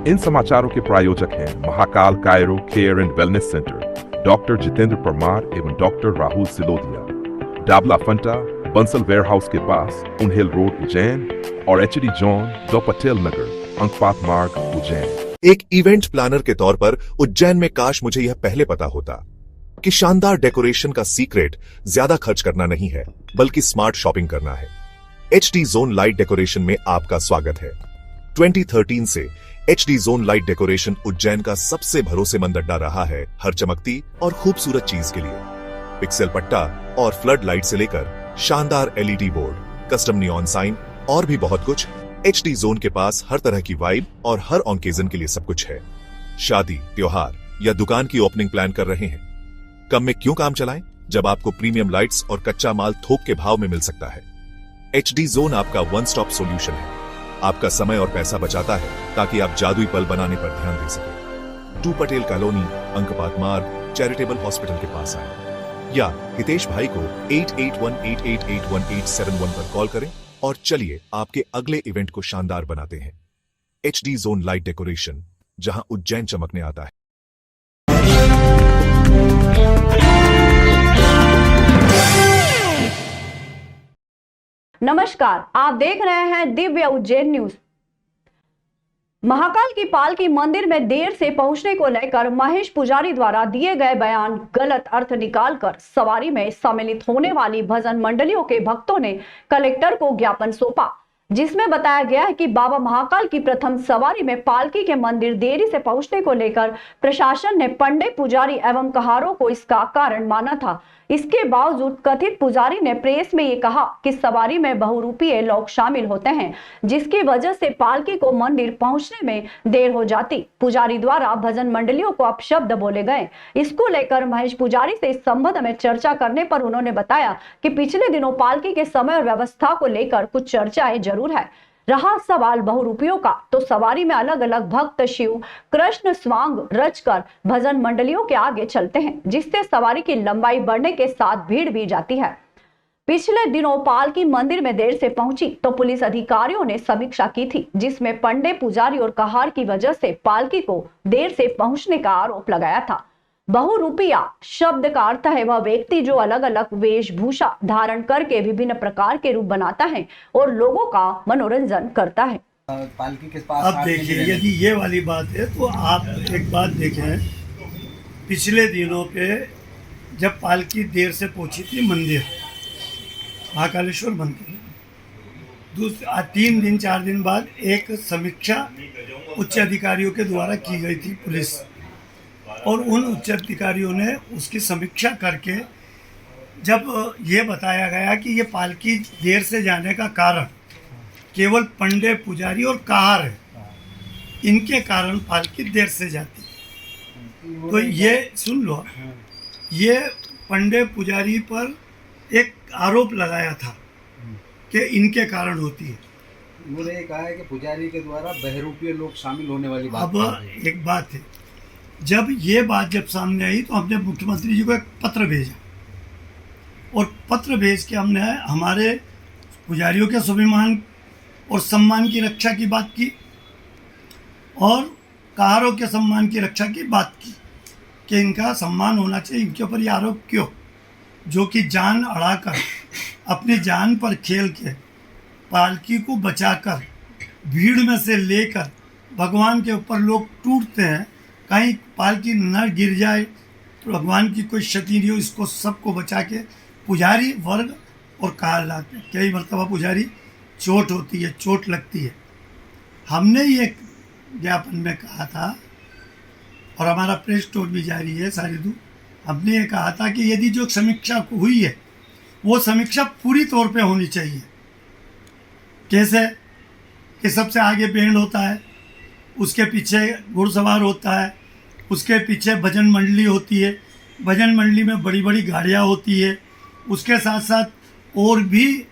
इन समाचारों के प्रायोजक हैं Mahakal chiro care and wellness centre, doctor Jitendra Parmar एवं डॉक्टर राहुल सिलोदिया, डाबला फंटा, बंसल वेयरहाउस के पास, उन्हेल रोड उज्जैन और एचडी जॉन, द पटेल नगर, अंकपात मार्ग, उज्जैन। एक इवेंट प्लानर के तौर पर उज्जैन में काश मुझे यह पहले पता होता कि शानदार डेकोरेशन का सीक्रेट ज्यादा खर्च करना नहीं है, बल्कि स्मार्ट शॉपिंग करना है। HD जोन लाइट डेकोरेशन में आपका स्वागत है। 2013 से HD zone light decoration Ujjain का सबसे भरोसेमंद अड्डा रहा है हर चमकती और खूबसूरत चीज के लिए। पिक्सल पट्टा और फ्लड लाइट से लेकर शानदार LED board, custom neon sign और भी बहुत कुछ, HD जोन के पास हर तरह की वाइब और हर ऑकेजन के लिए सब कुछ है। शादी, त्योहार या दुकान की ओपनिंग प्लान कर रहे हैं? कम में क्यों काम चलाएं जब आपको प्रीमियम लाइट्स और कच्चा माल थोक के भाव में मिल सकता है। HD जोन आपका वन स्टॉप सॉल्यूशन है। आपका समय और पैसा बचाता है ताकि आप जादुई पल बनाने पर ध्यान दे सकें। 2 पटेल कॉलोनी, अंकपात मार्ग, चैरिटेबल हॉस्पिटल के पास आए या हितेश भाई को 8818881871 पर कॉल करें और चलिए आपके अगले इवेंट को शानदार बनाते हैं। HD जोन लाइट डेकोरेशन, जहां उज्जैन चमकने आता है। नमस्कार, आप देख रहे हैं दिव्य उज्जैन न्यूज। महाकाल की पालकी मंदिर में देर से पहुंचने को लेकर महेश पुजारी द्वारा दिए गए बयान गलत अर्थ निकालकर सवारी में सम्मिलित होने वाली भजन मंडलियों के भक्तों ने कलेक्टर को ज्ञापन सौंपा, जिसमें बताया गया है कि बाबा महाकाल की प्रथम सवारी में पालकी के मंदिर देरी से पहुंचने को लेकर प्रशासन ने पंडित, पुजारी एवं कहारों को इसका कारण माना था। इसके बावजूद कथित पुजारी ने प्रेस में ये कहा कि सवारी में बहुरूपीय लोग शामिल होते हैं, जिसकी वजह से पालकी को मंदिर पहुंचने में देर हो जाती। पुजारी द्वारा भजन मंडलियों को अपशब्द बोले गए। इसको लेकर महेश पुजारी से इस संबंध में चर्चा करने पर उन्होंने बताया कि पिछले दिनों पालकी के समय और व्यवस्था को लेकर कुछ चर्चाएं जरूर है। रहा सवाल बहुरूपियों का, तो सवारी में अलग अलग भक्त शिव कृष्ण स्वांग रचकर भजन मंडलियों के आगे चलते हैं, जिससे सवारी की लंबाई बढ़ने के साथ भीड़ भी जाती है। पिछले दिनों पालकी मंदिर में देर से पहुंची तो पुलिस अधिकारियों ने समीक्षा की थी, जिसमें पंडित, पुजारी और कहार की वजह से पालकी को देर से पहुंचने का आरोप लगाया था। बहुरूपिया शब्द का अर्थ है वह व्यक्ति जो अलग अलग वेशभूषा धारण करके विभिन्न प्रकार के रूप बनाता है और लोगों का मनोरंजन करता है। पालकी के पास अब देखिए, यदि ये वाली बात है तो आप एक बात देखें, पिछले दिनों पे जब पालकी देर से पहुंची थी मंदिर, महाकालेश्वर मंदिर, 3 दिन 4 दिन बाद एक समीक्षा उच्च अधिकारियों के द्वारा की गई थी पुलिस, और उन उच्च अधिकारियों ने उसकी समीक्षा करके जब ये बताया गया कि ये पालकी देर से जाने का कारण केवल पंडित, पुजारी और कहार है, इनके कारण पालकी देर से जाती है। तो ये सुन लो, ये पंडित पुजारी पर एक आरोप लगाया था कि इनके कारण होती है। उन्होंने ये कहा है कि पुजारी के द्वारा बहरूपीय लोग शामिल होने वाली बात। अब एक बात है, जब ये बात जब सामने आई तो हमने मुख्यमंत्री जी को एक पत्र भेजा, और पत्र भेज के हमने हमारे पुजारियों के स्वाभिमान और सम्मान की रक्षा की बात की और कहारों के सम्मान की रक्षा की बात की कि इनका सम्मान होना चाहिए। इनके ऊपर ये आरोप क्यों, जो कि जान अड़ाकर अपनी जान पर खेल के पालकी को बचाकर भीड़ में से लेकर भगवान के ऊपर लोग टूटते हैं, कहीं पालकी न गिर जाए तो भगवान की कोई क्षति नहीं हो, इसको सबको बचा के पुजारी वर्ग और कहा लाते हैं। कई मरतबा पुजारी चोट होती है, चोट लगती है। हमने ये ज्ञापन में कहा था और हमारा प्रेस स्टोर भी जारी है सारिदू, हमने ये कहा था कि यदि जो समीक्षा हुई है वो समीक्षा पूरी तौर पे होनी चाहिए। कैसे कि सबसे आगे बैंड होता है, उसके पीछे घुड़सवार होता है, उसके पीछे भजन मंडली होती है, भजन मंडली में बड़ी बड़ी गाड़ियाँ होती है, उसके साथ साथ और भी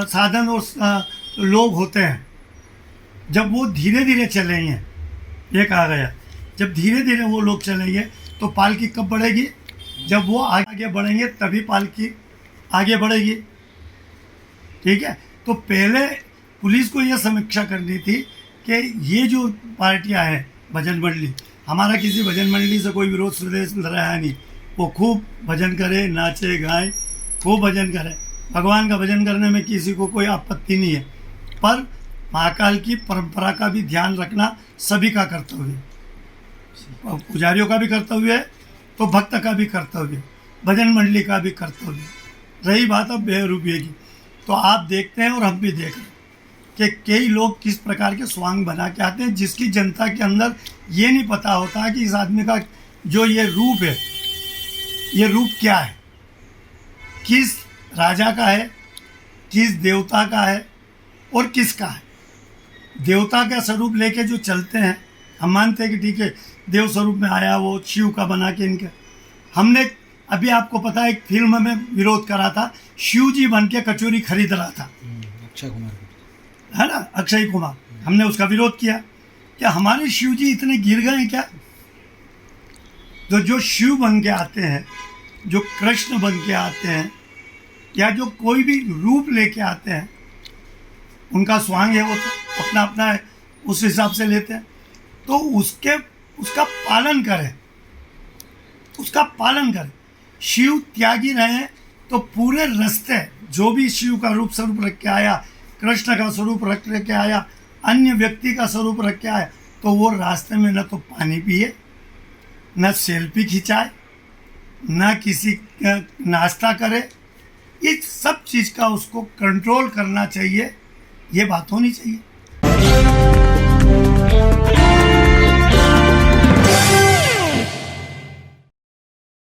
साधन और लोग होते हैं। जब वो धीरे धीरे चलेंगे, ये कहा गया, जब धीरे धीरे वो लोग चलेंगे तो पालकी कब बढ़ेगी, जब वो आगे बढ़ेंगे तभी पालकी आगे बढ़ेगी। ठीक है, तो पहले पुलिस को यह समीक्षा करनी थी कि ये जो पार्टियां हैं भजन मंडली, हमारा किसी भजन मंडली से कोई विरोध संदेश रहा नहीं। वो खूब भजन करे, नाचे गाए, खूब भजन करे, भगवान का भजन करने में किसी को कोई आपत्ति नहीं है। पर महाकाल की परंपरा का भी ध्यान रखना सभी का कर्तव्य है, पुजारियों का भी कर्तव्य है, तो भक्त का भी कर्तव्य है, भजन मंडली का भी कर्तव्य है। रही बात अब बहरूपिये की, तो आप देखते हैं और हम भी देख रहे हैं कि कई लोग किस प्रकार के स्वांग बना के आते हैं, जिसकी जनता के अंदर ये नहीं पता होता कि इस आदमी का जो ये रूप है, ये रूप क्या है, किस राजा का है, किस देवता का है और किसका है। देवता का स्वरूप लेके जो चलते हैं, हम मानते हैं कि ठीक है देव स्वरूप में आया, वो शिव का बना के इनके। हमने अभी आपको पता है एक फिल्म में विरोध करा था, शिव जी बन के कचौरी खरीद रहा था, अक्षय कुमार है ना, अक्षय कुमार। हमने उसका विरोध किया। क्या हमारे शिव जी इतने गिर गए हैं क्या? तो जो शिव बन के आते हैं, जो कृष्ण बन के आते हैं, या जो कोई भी रूप लेके आते हैं, उनका स्वांग है, वो तो अपना अपना है, उस हिसाब से लेते हैं। तो उसका पालन करें, उसका पालन करें। शिव त्यागी रहे तो पूरे रास्ते जो भी शिव का रूप स्वरूप रख के आया, कृष्ण का स्वरूप रख के आया, अन्य व्यक्ति का स्वरूप रख के आया, तो वो रास्ते में न तो पानी पिए, न सेल्फी खिंचाए, न किसी का नाश्ता करे। इस सब चीज़ का उसको कंट्रोल करना चाहिए, ये बात होनी चाहिए।